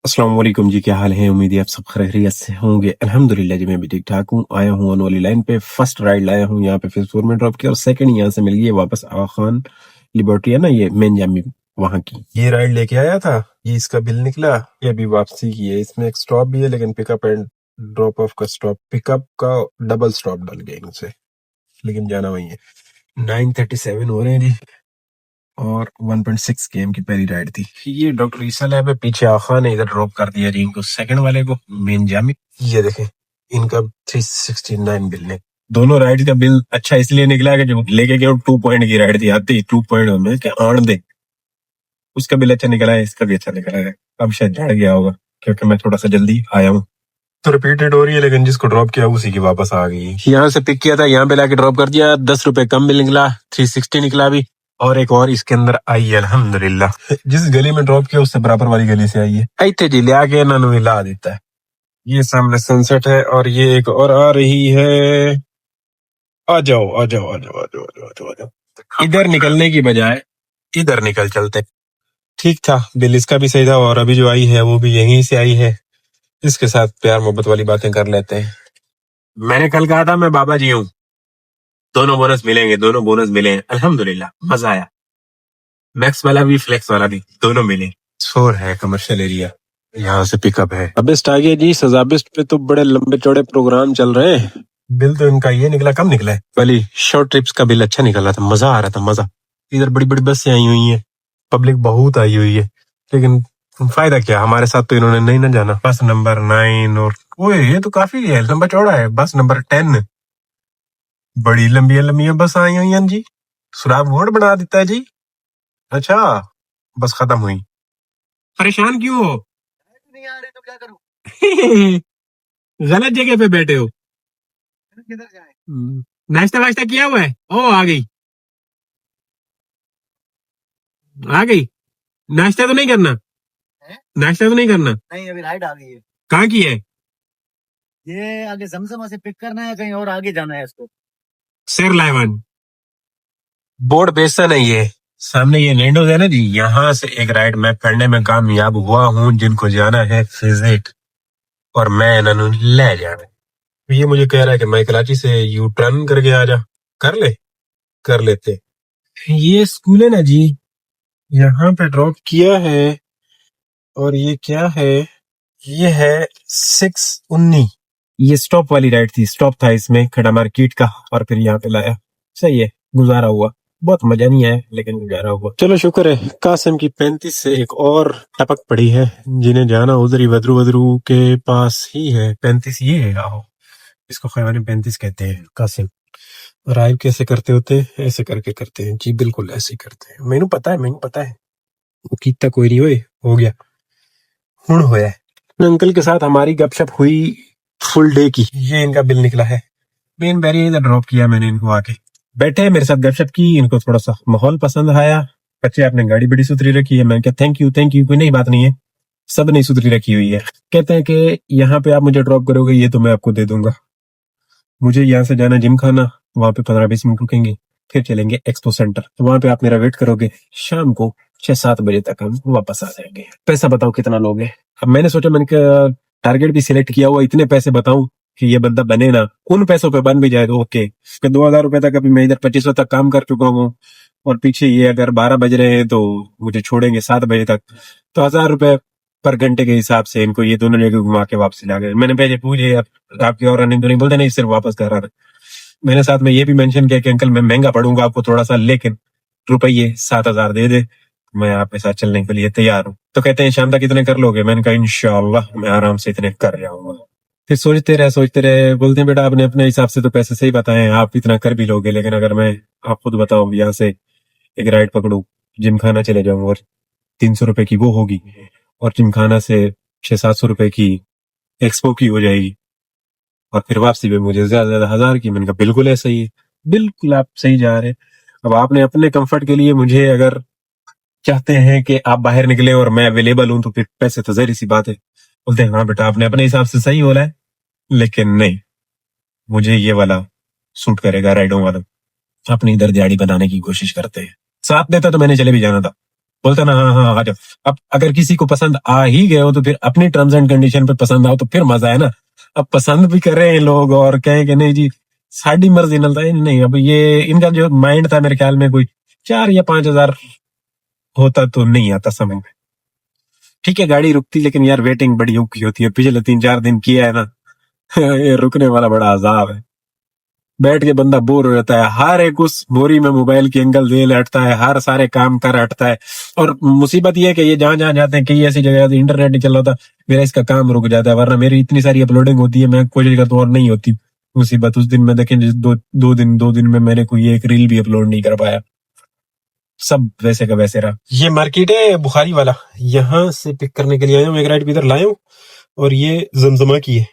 अस्सलाम वालेकुम जी, क्या हाल है। उम्मीद है आप सब खैरियत से होंगे। अल्हम्दुलिल्लाह जी, मैं भी ठीक ठाक हूँ। आया हूँ ऑन वाली लाइन पे, फर्स्ट राइड लाया हूँ यहाँ पे फेज 4 में ड्रॉप किया और सेकंड यहाँ से मिल गई है वापस आगा खान लिबर्टी है ना, ये मेन जामी वहाँ की ये राइड लेके आया था। ये इसका बिल निकला, ये अभी वापसी की है। इसमें एक स्टॉप भी है लेकिन पिकअप एंड ड्रॉप ऑफ का स्टॉप, पिकअप का डबल स्टॉप डल गए इनसे, लेकिन जाना वही है। 9:37 हो रहे हैं जी और 1.6 km की पहली राइड थी। ये डॉक्टर ईसा लैब है, पीछे आखा ने इधर ड्रॉप कर दिया जी इनको, सेकंड वाले को मेन जामी। ये देखें इनका 369 बिल ने। दोनों राइड का बिल अच्छा इसलिए निकला कि जो लेके गए 2 पॉइंट की राइड थी, आती 2 पॉइंट में कि आन दे, उसका बिल अच्छा निकला है, इसका भी अच्छा निकला है। अब शायद झड़ गया होगा क्योंकि मैं थोड़ा सा जल्दी आया हूँ, तो रिपीटेड हो रही है, लेकिन जिसको ड्रॉप किया उसी की वापस आ गई। यहाँ से पिक किया था, यहाँ पे लाके ड्रॉप कर दिया, 10 रुपए कम बिल निकला, 360 निकला अभी। और एक और इसके अंदर आई है अल्हम्दुलिल्लाह। जिस गली में ड्रॉप किया उससे बराबर वाली गली से आई है। इतने जी ले आके इन्होंने ला देता है। ये सामने सनसेट है और ये एक और आ रही है। आ जाओ आ जाओ आ जाओ आ जाओ आ जाओ आ जाओ आ जाओ। इधर निकलने की बजाय इधर निकल चलते। ठीक था, बिल इसका भी सही था और अभी जो आई है वो भी यहीं से आई है। इसके साथ प्यार मोहब्बत वाली बातें कर लेते हैं। मैंने कल कहा था मैं बाबा जी हूँ, दोनों बोनस मिलेंगे, दोनों बोनस मिले, अल्हम्दुलिल्लाह मजा आया। मैक्स वाला भी फ्लेक्स वाला भी दोनों मिले। शोर है, कमर्शियल एरिया, यहाँ से पिकअप है। अबिस्ट आ गया जी। सजाबिस्ट पे तो बड़े लंबे चौड़े प्रोग्राम चल रहे हैं। बिल तो इनका ये निकला, कम निकला है। वाली शॉर्ट ट्रिप्स का बिल अच्छा निकला था, मजा आ रहा था, मजा। इधर बड़ी बड़ी बसें आई हुई है, पब्लिक बहुत आई हुई है, लेकिन फायदा क्या, हमारे साथ तो इन्होंने नहीं ना जाना। बस नंबर 9 और ओए ये तो काफी है, लंबा चौड़ा है। बस नंबर 10, बड़ी लंबी लंबी बस आई हुई हैं जी। सुराग मोड़ बना देता है जी। अच्छा, बस खत्म हुई। परेशान क्यों हो? नहीं आ रहे तो क्या करूं? गलत जगह पे बैठे हो। किधर जाए? नाश्ता वाश्ता किया हुआ है? ओ आ गई आ गई। नाश्ता तो नहीं करना है? नाश्ता तो नहीं करना? नहीं, अभी राइड आ गई है। कहाँ की है? ये आगे जमजमा से पिक करना है, कहीं और आगे जाना है इसको। सिर लाइवन बोर्ड बेचता नहीं है। सामने ये लैंडोज है ना जी, यहाँ से एक राइड मैं करने में कामयाब हुआ हूँ। जिनको जाना है फिजिक और मैं इन्होंने ले जाना है। ये मुझे कह रहा है कि मैं कराची से यू टर्न करके आ जा। कर ले, कर लेते। ये स्कूल है ना जी, यहाँ पे ड्रॉप किया है। और ये क्या है? ये है 619। ये स्टॉप वाली राइड थी, स्टॉप था इसमें खड़ा मार्केट का, और फिर यहाँ पे लाया। सही है, गुजारा हुआ। बहुत मजा नहीं आया लेकिन गुजारा हुआ। चलो शुक्र है। कासिम की 35 से एक और टपक पड़ी है, जिन्हें जाना उधर ही वद्रू वद्रू के पास ही है। 35 ये है, आओ इसको खैवानी 35 कहते हैं। कासिम अराइव कैसे करते होते हैं? ऐसे करके करते हैं जी, बिल्कुल ऐसे ही करते हैं। मैनू पता है, मैनू पता है। वो कीता कोई नहीं होए, हो गया हुण होया है। अंकल के साथ हमारी गपशप हुई फुल डे की। ये इनका बिल निकला है। मेन बैरियर इधर ड्रॉप किया मैंने इनको, आके बैठे मेरे साथ गपशप की। इनको थोड़ा सा माहौल पसंद आया। बच्चे आपने गाड़ी बड़ी सुथरी रखी है। मैंने कहा थैंक यू, कोई नई बात नहीं है, सब नहीं सुथरी रखी हुई है। कहते हैं कि यहाँ पे आप मुझे ड्रॉप करोगे, ये तो मैं आपको दे दूंगा। मुझे यहाँ से जाना जिम खाना, वहां पे 15-20 मिनट रुकेंगे, फिर चलेंगे एक्सपो सेंटर। तो वहां पे आप मेरा वेट करोगे, शाम को 6-7 बजे तक हम वापस आ जाएंगे। पैसा बताओ कितना लोगे? अब मैंने सोचा, मैंने कहा टारगेट भी सिलेक्ट किया हुआ, इतने पैसे बताऊं कि ये बंदा बने ना। उन पैसों पे बन भी जाए तो ओके। 2000 रुपए तक अभी मैं इधर 2500 तक काम कर चुका हूँ, और पीछे ये अगर 12 बज रहे हैं तो मुझे छोड़ेंगे 7 बजे तक, तो 1000 रुपए पर घंटे के हिसाब से इनको ये दोनों जगह घुमा के वापस ला गए। मैंने पहले पूछे आपकी और रनिंग तो नहीं? बोलते नहीं, सिर्फ वापस कर रहा। मैंने साथ में ये भी मेंशन किया कि अंकल मैं महंगा पड़ूंगा आपको थोड़ा सा, लेकिन रुपये 7000 दे दे, मैं आपके साथ चलने के लिए तैयार हूँ। तो कहते हैं शाम तक इतने कर लोगे? मैंने कहा इंशाल्लाह मैं आराम से इतने कर जाऊंगा। फिर सोचते रहे, बोलते हैं बेटा आपने अपने हिसाब से तो पैसे सही बताए, आप इतना कर भी लोगे, लेकिन अगर मैं, आप खुद बताओ, यहाँ से एक राइड पकड़ू, जिम खाना चले जाऊं और 300 रुपए की वो होगी, और जिम खाना से 600-700 रुपए की एक्सपो की हो जाएगी, और फिर वापसी में मुझे ज्यादा ज्यादा 1000 की। मैंने कहा बिल्कुल ऐसा ही है, बिल्कुल आप सही जा रहे हैं। अब आपने अपने कंफर्ट के लिए मुझे अगर चाहते हैं कि आप बाहर निकले और मैं अवेलेबल हूं, तो फिर पैसे तो जहरी सी बात है। बोलते हैं हाँ बेटा आपने अपने हिसाब से सही बोला है, लेकिन नहीं, मुझे ये वाला सूट करेगा, राइडों वाला। अपनी इधर दिहाड़ी बनाने की कोशिश करते हैं। साथ देता तो मैंने चले भी जाना था, बोलता ना हाँ हाँ आ जाओ। अब अगर किसी को पसंद आ ही गए हो तो फिर अपनी टर्म्स एंड कंडीशन पे पसंद आओ तो फिर मजा है ना। अब पसंद भी कर रहे हैं लोग और कहे कि नहीं जी साड़ी मर्जी नलता है, नहीं। अब ये इनका जो माइंड था मेरे ख्याल में कोई 4 या 5 हजार होता तो नहीं आता समझ में। ठीक है गाड़ी रुकती, लेकिन यार वेटिंग बड़ी औखी होती है। पिछले 3-4 दिन किया है ना ये रुकने वाला बड़ा अजाब है। बैठ के बंदा बोर हो जाता है, हर एक उस बोरी में मोबाइल की एंगल जेल हटता है, हर सारे काम कर हटता है। और मुसीबत ये है कि ये जहां जहां जाते हैं कई ऐसी जगह इंटरनेट नहीं चल रहा था, मेरा इसका काम रुक जाता है। वरना मेरी इतनी सारी अपलोडिंग होती है, मैं कोशिश करता हूँ और नहीं होती। मुसीबत उस दिन में देखें दो दिन में मैंने कोई एक रील भी अपलोड नहीं कर पाया, सब वैसे का वैसे रहा। ये मार्केट है बुखारी वाला, यहाँ से पिक करने के लिए आया हूँ, एक राइड भी इधर लाया हूँ। और ये जमजमा की है,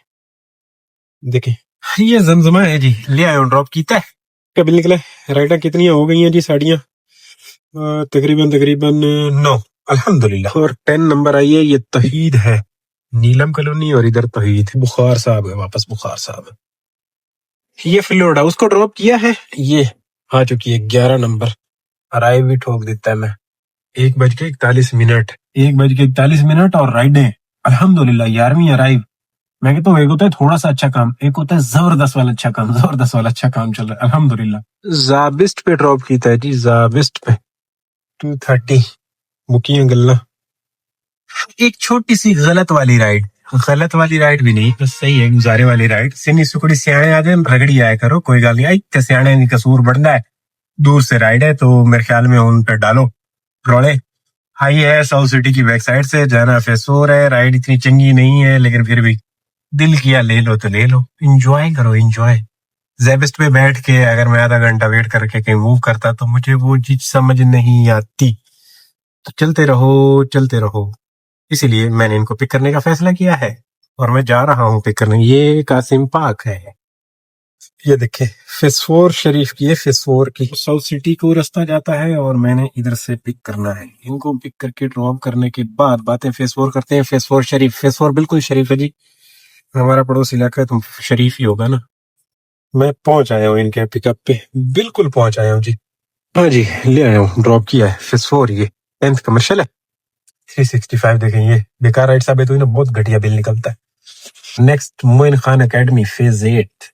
देखें ये जमजमा है जी, ले आया हूँ, ड्रॉप कीता है। कब निकला राइडा कितनी हो गई हैं जी साड़ियाँ? तकरीबन 9 अल्हम्दुलिल्लाह। और 10 नंबर आई है, ये तहीद है, नीलम कॉलोनी, और इधर तहीद बुखार साहब है, वापस बुखार साहब है। ये फ्लोरिडा उसको ड्रॉप किया है, ये आ चुकी है 11 नंबर। अराइव भी ठोक देता है मैं 1:41 1:41 और राइडें अल्हम्दुलिल्लाह 11वीं अराइव। मैं कहता हूँ एक होता है थोड़ा सा अच्छा काम, एक होता है जबरदस्त वाला अच्छा काम। जबरदस्त वाला अच्छा काम चल रहा है अल्हम्दुलिल्लाह। जाबिस्ट पे ड्रॉप कीता है जी, जाबिस्ट पे 230 मुकियां गल्ला। एक छोटी सी गलत वाली राइड भी नहीं, बस सही है गुजारे वाली राइड। सिनी सुकड़ी सियाने आ जाए रगड़ी आया करो, कोई गल नहीं आई ते सियाने दी कसूर बढ़ता है। दूर से राइड है तो मेरे ख्याल में उन पे डालो रोले। हाई है साउथ सिटी की बैक साइड से जाना फेसोर है, राइड इतनी चंगी नहीं है लेकिन फिर भी दिल किया ले लो तो ले लो, इंजॉय करो इंजॉय। जेबिस्ट पे बैठ के अगर मैं आधा घंटा वेट करके कहीं मूव करता तो मुझे वो चीज समझ नहीं आती। तो चलते रहो, इसीलिए मैंने इनको पिक करने का फैसला किया है और मैं जा रहा हूँ पिक करने। ये कासिम पार्क है, ये देखे फेसफोर शरीफ की है, फेसफोर की साउथ सिटी को रास्ता जाता है और मैंने इधर से पिक करना है। इनको पिक करके ड्रॉप करने के बाद बातें फेसफोर करते हैं। फेसफोर शरीफ, फेसफोर बिल्कुल शरीफ है जी, हमारा पड़ोस इलाका है तो शरीफ ही होगा ना। मैं पहुंच आया हूँ इनके पिकअप पे, बिल्कुल पहुंच आया हूँ जी। हाँ जी ले आया हूँ, ड्रॉप किया है फेसफोर। ये 10th कमर्शियल है, 365। देखें ये बेकार राइड साबित हुई ना, बहुत घटिया बिल निकलता है। Next Moin Khan academy phase 8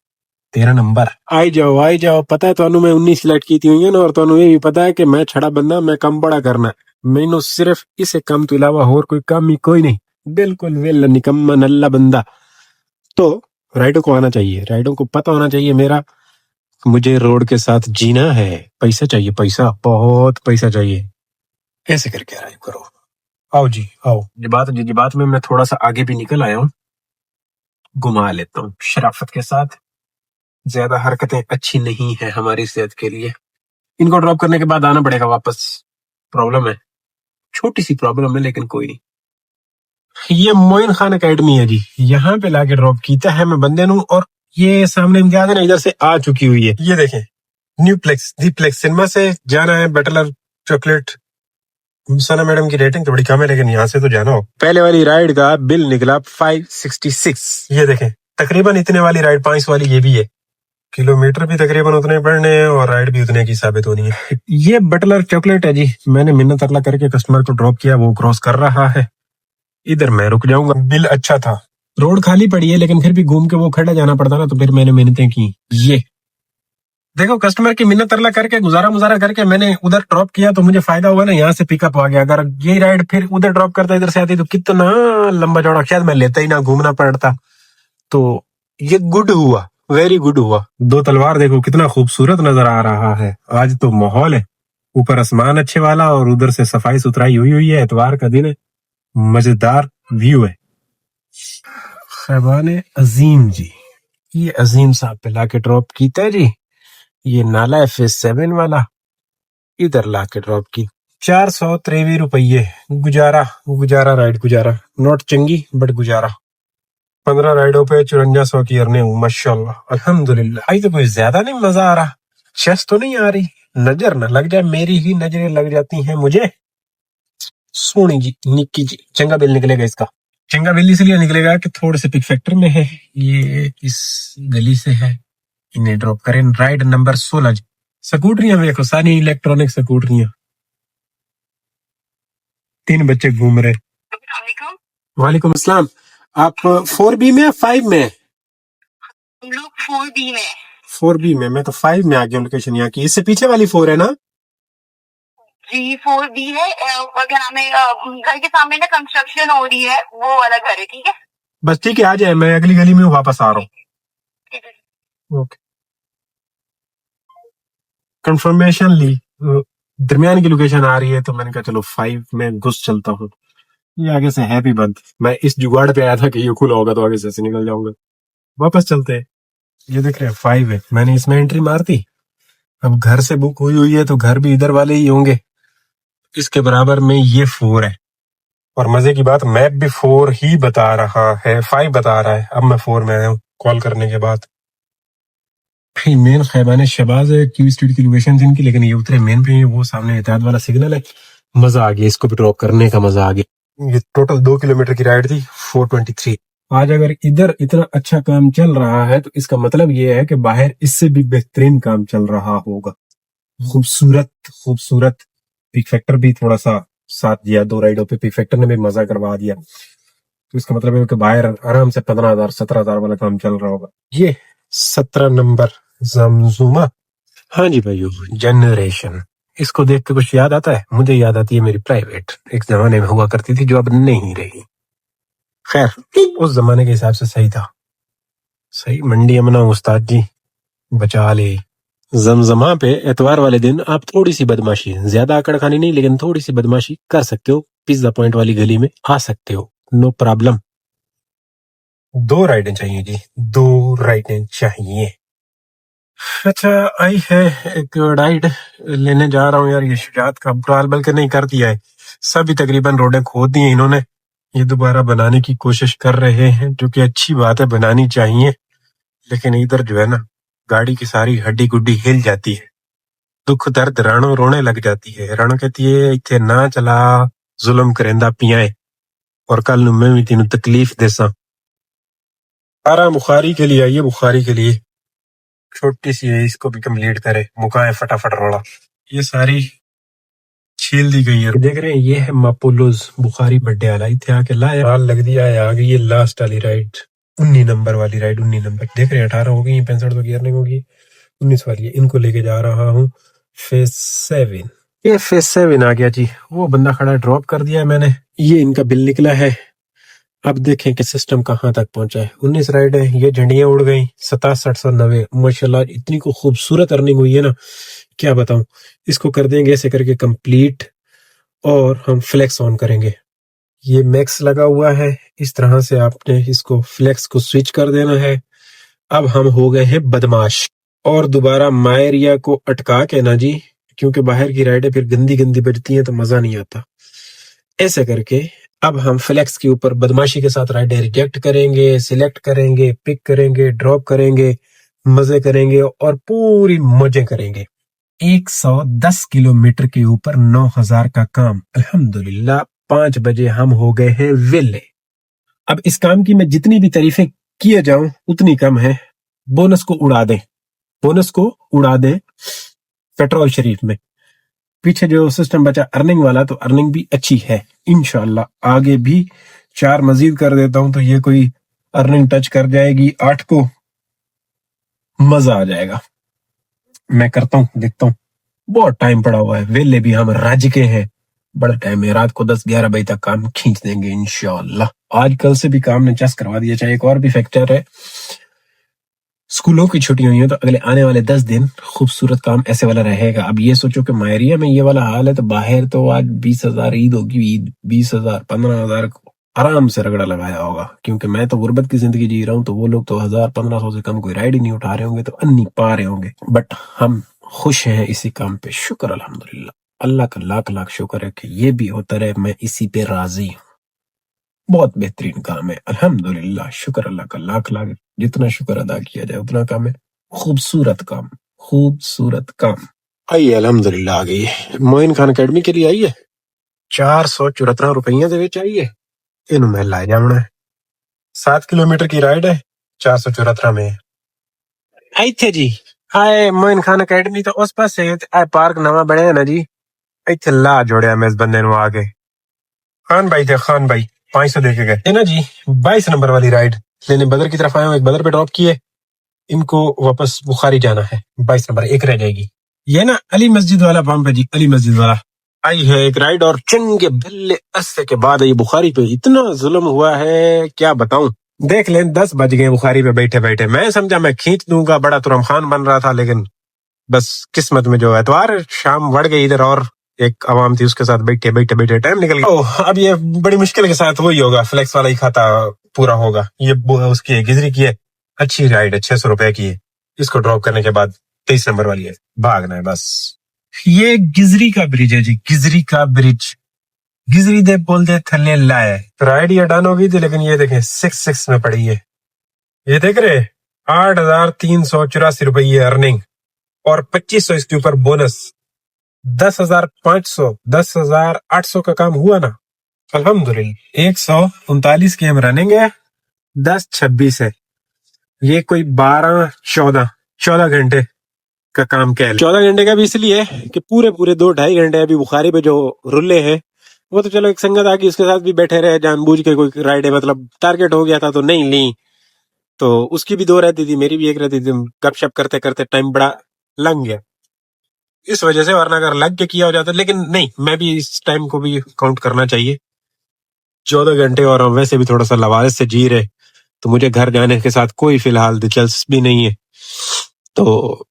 13 number. आई जाओ। पता है ਤੁਹਾਨੂੰ मैं 19 सिलेक्ट की हुई है ना, और ਤੁਹਾਨੂੰ ये भी पता है कि मैं छड़ा बंदा, मैं कम बड़ा करना मैनू सिर्फ इसे कम तो इलावा और कोई काम ही कोई नहीं, बिल्कुल वेल निकम्मा नल्ला बंदा। तो राइडो को आना चाहिए, राइडो को पता होना चाहिए मेरा मुझे रोड के साथ जीना है। पैसा चाहिए, पैसा, बहुत पैसा चाहिए। ऐसे करके अराइव करो। आओ जी आओ। जबात में मैं थोड़ा सा आगे भी निकल आया हूँ, घुमा लेता हूँ शराफत के साथ। ज्यादा हरकतें अच्छी नहीं है हमारी सेहत के लिए। इनको ड्रॉप करने के बाद आना पड़ेगा वापस, प्रॉब्लम है, छोटी सी प्रॉब्लम है लेकिन कोई नहीं। ये मोइन खान एकेडमी है जी, यहाँ पे लाके ड्रॉप कीता है मैं बंदे नू। और ये सामने इम्तियाज है ना, इधर से आ चुकी हुई है। ये देखें न्यूप्लेक्स दीप्लेक्स सिनेमा से जाना है, बटलर चॉकलेट। सना मैडम की रेटिंग तो बड़ी कम है लेकिन यहाँ से तो जाना हो। पहले वाली राइड का बिल निकला 566। ये देखें तकरीबन इतने वाली राइड 500 वाली ये भी है। किलोमीटर भी तकरीबन उतने पड़ने हैं और राइड भी उतने की साबित होनी है। ये बटलर चॉकलेट है जी, मैंने मिन्नत अल्लाह करके कस्टमर को ड्रॉप किया, वो क्रॉस कर रहा है। इधर मैं रुक जाऊंगा, बिल अच्छा था, रोड खाली पड़ी है लेकिन फिर भी घूम के वो खड़ा जाना पड़ता ना, तो फिर मैंने मिन्नतें की। ये देखो कस्टमर की मिन्नत अल्लाह करके गुजारा करके मैंने उधर ड्रॉप किया तो मुझे फायदा हुआ ना, यहाँ से पिकअप आ गया। अगर ये राइड फिर उधर ड्रॉप करता इधर से आती तो कितना लंबा चौड़ा, शायद मैं लेता ही ना, घूमना पड़ता। तो ये गुड हुआ, वेरी गुड हुआ। 2 तलवार देखो कितना खूबसूरत नजर आ रहा है। आज तो माहौल है, ऊपर आसमान अच्छे वाला और उधर से सफाई सुथराई हुई है, एतवार का दिन है, मजेदार व्यू है। खैबान अजीम जी, ये अजीम साहब पे लाके ड्रॉप कीता है जी। ये नाला है फेज 7 वाला, इधर लाके ड्रॉप की 423 रुपये। गुजारा राइड, गुजारा नॉट चंगी बट गुजारा। 15 राइडों पे 5400 की अर्निंग, माशाल्लाह अल्हम्दुलिल्लाह। आई तो कोई ज्यादा नहीं मजा आ रहा, शेस तो नहीं आ रही, नजर न लग जाए, मेरी ही नजरें लग जाती हैं मुझे। सोनी जी निक्की जी, चंगा बिल निकलेगा इसका। चंगा बिल इसलिए निकलेगा कि थोड़े से पिक फैक्टर में है, ये इस गली से है। इन्हें ड्रॉप करें राइड नंबर 16 जी। स्कूटरियां देखो सारी इलेक्ट्रॉनिक स्कूटरियां, 3 بچے گھوم رہے. وعلیکم السلام. آپ 4B میں یا 5 میں؟ ہم لوگ 4B میں. 4B میں تو 5 میں آ گیا لوکیشن یہاں کی. اس سے پیچھے والی 4 ہے نا؟ جی 4B ہے. اگر ہمیں گھر کے سامنے نا کنسٹرکشن ہو رہی ہے, وہ والا گھر ہے. ٹھیک ہے بس, ٹھیک ہے, آ جائے, میں اگلی گلی میں واپس آ رہا ہوں. اوکے. کنفرمیشن لی, درمیان کی لوکیشن آ رہی ہے, تو میں نے کہا چلو 5 میں گھس چلتا ہوں. یہ آگے سے ہے بھی بند. میں اس جگاڑ پہ آیا تھا کہ یہ کھلا ہوگا تو آگے سے نکل جاؤں گا. واپس چلتے ہیں. یہ دیکھ رہے 5 ہے, میں نے اس میں انٹری مار دی. اب گھر سے بک ہوئی ہے تو گھر بھی ادھر والے ہی ہوں گے. اس کے برابر میں یہ 4 ہے, اور مزے کی بات میپ بھی 4 ہی بتا رہا ہے, 5 بتا رہا ہے. اب میں 4 میں آیا ہوں کال کرنے کے بعد. مین خیبان شہباز ہے کیو اسٹریٹ کی لوکیشن ان کی, لیکن یہ اترے مین پہ, وہ سامنے احتیاط والا سگنل ہے. مزہ آ گیا, اس کو بھی ڈراپ کرنے کا مزہ آ گیا. یہ ٹوٹل 2 کلومیٹر کی رائڈ تھی, 423. آج اگر ادھر اتنا اچھا کام چل رہا ہے تو اس کا مطلب یہ ہے کہ باہر اس سے بھی بہترین کام چل رہا ہوگا. خوبصورت پک فیکٹر بھی تھوڑا سا ساتھ دیا, 2 رائڈوں پہ پک فیکٹر نے بھی مزہ کروا دیا. تو اس کا مطلب ہے کہ باہر آرام سے 15,000 17,000 والا کام چل رہا ہوگا. یہ 17 نمبر زمزمہ. ہاں جی بھائیو, جنریشن. اس کو دیکھ کے کچھ یاد آتا ہے؟ مجھے یاد آتی ہے میری پرائیویٹ, ایک زمانے میں ہوا کرتی تھی جو اب نہیں رہی. خیر, اس زمانے کے حساب سے صحیح تھا. صحیح. منڈی امنا استاد جی بچا لے. زمزمہ پہ اتوار والے دن آپ تھوڑی سی بدماشی, زیادہ آکڑ خانی نہیں, لیکن تھوڑی سی بدماشی کر سکتے ہو. پیزا پوائنٹ والی گلی میں آ سکتے ہو, نو پرابلم. 2 رائڈیں چاہیے جی, 2 رائڈیں چاہیے. اچھا, آئی ہے ایک رائڈ لینے جا رہا ہوں یار. یہ شجاعت کا برال بلکہ نہیں کر دیا ہے, سبھی تقریباً روڈیں کھود دی ہیں انہوں نے. یہ دوبارہ بنانے کی کوشش کر رہے ہیں, جو کہ اچھی بات ہے, بنانی چاہیے. لیکن ادھر جو ہے نا, گاڑی کی ساری ہڈی گڈی ہل جاتی ہے. دکھ درد رانو رونے لگ جاتی ہے. رانو کہتی ہے ایتھے نہ چلا, ظلم کرندہ پیائے, اور کل نو میں بھی تینوں تکلیف دیساں. آرا بخاری کے لیے آئیے, بخاری کے لیے چھوٹی سی ہے, اس کو بھی کمپلیٹ کرے, مکائے فٹافٹ روڑا. یہ ساری چھیل دی گئی ہے. دیکھ رہے ہیں یہ ہے ماپولوز بخاری بڈے والا. اتنے آ کے لایا حال لگ دیا ہے. آگئی یہ لاسٹ والی رائڈ, 19 نمبر والی رائڈ. 19 نمبر دیکھ رہے ہیں, 18 ہو گئی, 65 تو گیئر نہیں ہوگی, 19 والی ہے. ان کو لے کے جا رہا ہوں فیس 7. یہ فیس 7 آ گیا جی. وہ بندہ کھڑا ڈراپ کر دیا ہے میں نے. یہ ان کا بل نکلا ہے. اب دیکھیں کہ سسٹم کہاں تک پہنچا ہے. 19 رائڈ ہے, یہ جھنڈیاں اڑ گئیں. 6790 ماشاءاللہ, اتنی کو خوبصورت ارننگ ہوئی ہے نا, کیا بتاؤں. اس کو کر دیں گے ایسے کر کے کمپلیٹ, اور ہم فلیکس آن کریں گے. یہ میکس لگا ہوا ہے, اس طرح سے آپ نے اس کو فلیکس کو سوئچ کر دینا ہے. اب ہم ہو گئے ہیں بدماش, اور دوبارہ مائریا کو اٹکا کے نا جی, کیونکہ باہر کی رائڈیں پھر گندی گندی بجتی ہیں تو مزہ نہیں آتا. ایسے کر کے اب ہم فلیکس کے اوپر بدماشی کے ساتھ رائڈیں ریجیکٹ کریں گے, سلیکٹ کریں گے, پک کریں گے, ڈراپ کریں گے, مزے کریں گے, اور پوری موجیں کریں گے. 110 کلومیٹر کے اوپر 9,000 کا کام. الحمدللہ 5 بجے ہم ہو گئے ہیں ویلے. اب اس کام کی میں جتنی بھی تعریفیں کیے جاؤں اتنی کم ہے. بونس کو اڑا دیں, بونس کو اڑا دیں پیٹرول شریف میں. پیچھے جو سسٹم بچا ارننگ والا, تو ارننگ بھی اچھی ہے انشاءاللہ. آگے بھی 4 مزید کر دیتا ہوں تو یہ کوئی ارننگ ٹچ کر جائے گی 8 کو, مزہ آ جائے گا. میں کرتا ہوں, دیکھتا ہوں. بہت ٹائم پڑا ہوا ہے, ویلے بھی ہم راج کے ہیں, بڑا ٹائم ہے. رات کو 10-11 بجے تک کام کھینچ دیں گے انشاءاللہ. آج کل سے بھی کام نے چس کروا دیا. چاہے ایک اور بھی فیکٹر ہے, اسکولوں کی چھٹیاں ہوئی ہیں تو اگلے آنے والے 10 دن خوبصورت کام ایسے والا رہے گا. اب یہ سوچو کہ مائریا میں یہ والا حال ہے, تو باہر تو آج 20,000 عید ہوگی. عید 20,000 15,000 آرام سے رگڑا لگایا ہوگا, کیونکہ میں تو غربت کی زندگی جی رہا ہوں, تو وہ لوگ تو 1,000-1,500 سے کم کوئی رائڈ ہی نہیں اٹھا رہے ہوں گے, تو انی پا رہے ہوں گے. بٹ ہم خوش ہیں اسی کام پہ, شکر الحمدللہ. اللہ کا لاکھ لاکھ شکر ہے کہ یہ بھی ہوتا رہے, میں اسی پہ راضی ہوں. بہت بہترین کام ہے الحمدللہ, شکر اللہ کا لاکھ لاکھ. جتنا شکر ادا کیا جائے اتنا کام ہے. خوبصورت کام, خوبصورت کام. آئیے الحمدللہ آ گئی. معین خان اکیڈمی کے لیے آئیے. 474 روپیہ دے وچ آئیے. اینو میں لائے جانا ہے. 7 کلومیٹر کی رائڈ ہے, 474 میں. ایتھے جی ہائے معین خان اکیڈمی تو اس پاسے, اے پارک نواں بنیا ہے نا جی, ایتھے لا جوڑیا میں اس بندے نو آ کے. خان بھائی تھے، خان بھائی 500 دے کے گئے. ہے نا جی 22 نمبر والی رائڈ لینے بدر کی طرف آئے ہوں. ایک بدر پہ ڈراپ کیے، ان کو واپس بخاری جانا ہے. 22 نمبر ایک رہ جائے گی. یہ نا علی مسجد والا پمپ ہے جی، علی مسجد والا. آئی ہے ایک رائڈ اور چنگے بھلے عرصے کے بعد یہ بخاری پہ اتنا ظلم ہوا ہے کیا بتاؤں. دیکھ لیں 10 بج گئے بخاری پہ بیٹھے بیٹھے. میں سمجھا میں کھینچ دوں گا، بڑا ترم خان بن رہا تھا، لیکن بس قسمت میں جو اتوار شام وڑ گئی ادھر اور ایک عوام تھی اس کے ساتھ بیٹھے بیٹھے بیٹھے ٹائم نکل گیا. اب یہ بڑی مشکل کے ساتھ وہی ہوگا، فلیکس والا ہی کھاتا پورا ہوگا. یہ اس کی گزری کی ہے، اچھی رائڈ ہے، 600 روپے کی ہے. اس کو ڈراپ کرنے کے بعد 23 نمبر والی ہے، بھاگنا ہے بس. یہ گزری کا برج ہے جی، گزری کا برج. گزری دے بول دے تھلے لائے. رائڈ یہ ڈن ہو گئی تھی، لیکن یہ دیکھیں 6 میں پڑی ہے. یہ دیکھ رہے 8,384 روپے ارننگ اور 2500 اس کے اوپر بونس. 10,500 10,800 کا کام ہوا نا الحمدللہ. 139 کی ہم رننگ ہے، 10-26 ہے. یہ کوئی 14 گھنٹے کا کام کیا ہے. 14 گھنٹے کا بھی اس لیے کہ پورے 2-2.5 گھنٹے ابھی بخاری پہ جو رلے ہیں وہ تو چلو ایک سنگت آ کے اس کے ساتھ بھی بیٹھے رہے جان بوجھ کے. کوئی رائڈ ہے مطلب ٹارگیٹ ہو گیا تھا تو نہیں لی، تو اس کی بھی 2 رہتی تھی، میری بھی 1 رہتی تھی. گپ شپ کرتے کرتے ٹائم بڑا لنگ گیا اس وجہ سے، ورنہ اگر لگ کے کیا ہو جاتا. لیکن نہیں، میں بھی اس ٹائم کو بھی کاؤنٹ کرنا چاہیے. 14 گھنٹے اور ہم ویسے بھی تھوڑا سا لوارث سے جی رہے، تو مجھے گھر جانے کے ساتھ کوئی فی الحال دلچسپی نہیں ہے. تو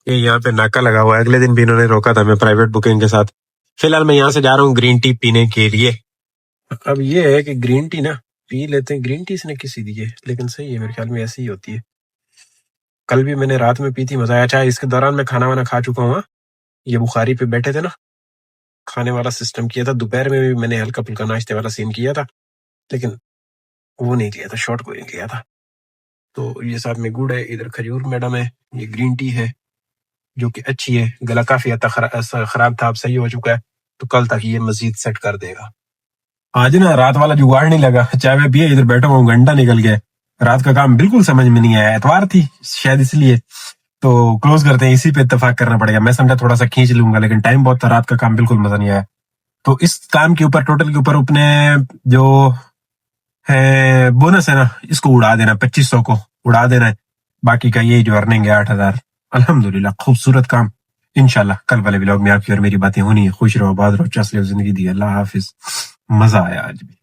یہ یہاں پہ ناکا لگا ہوا ہے. اگلے دن بھی انہوں نے روکا تھا میں پرائیویٹ بکنگ کے ساتھ. فی الحال میں یہاں سے جا رہا ہوں گرین ٹی پینے کے لیے. اب یہ ہے کہ گرین ٹی نا پی لیتے ہیں. گرین ٹی اس نے کسی دی ہے، لیکن صحیح ہے میرے خیال میں ایسی ہی ہوتی ہے. کل بھی میں نے رات میں پی تھی، مزہ آیا. اچھا اس کے دوران میں کھانا وانا کھا چکا ہوں. یہ بخاری پہ بیٹھے تھے نا، کھانے والا سسٹم کیا تھا. دوپہر میں بھی میں نے ہلکا پھلکا ناشتے والا سین کیا تھا، لیکن وہ نہیں لیا تھا، شارٹ کو نہیں لیا تھا. تو یہ ساتھ میں گڑ ہے، ادھر کھجور میڈم ہے، یہ گرین ٹی ہے جو کہ اچھی ہے. گلا کافی حد تک خراب تھا، اب صحیح ہو چکا ہے، تو کل تک یہ مزید سیٹ کر دے گا. آج نا رات والا جگاڑ نہیں لگا. چائے میں پیے ادھر بیٹھا ہوں، گھنٹہ نکل گیا. رات کا کام بالکل سمجھ میں نہیں آیا. اتوار تھی شاید اس لیے، تو کلوز کرتے ہیں. اسی پہ اتفاق کرنا پڑے گا. میں سمجھا تھوڑا سا کھینچ لوں گا، لیکن ٹائم بہت تھا. رات کا کام بالکل مزہ نہیں آیا. تو اس کام کے اوپر ٹوٹل کے اوپر اپنے جو ہے بونس ہے نا، اس کو اڑا دینا، 2500 کو اڑا دینا ہے. باقی کا یہ جو ارننگ ہے 8,000. الحمدللہ خوبصورت کام. انشاءاللہ کل والے ولاگ میں آپ کی اور میری باتیں ہونی ہے. خوش رہو، آباد رہو، چس لے زندگی دی. اللہ حافظ. مزہ آیا آج بھی.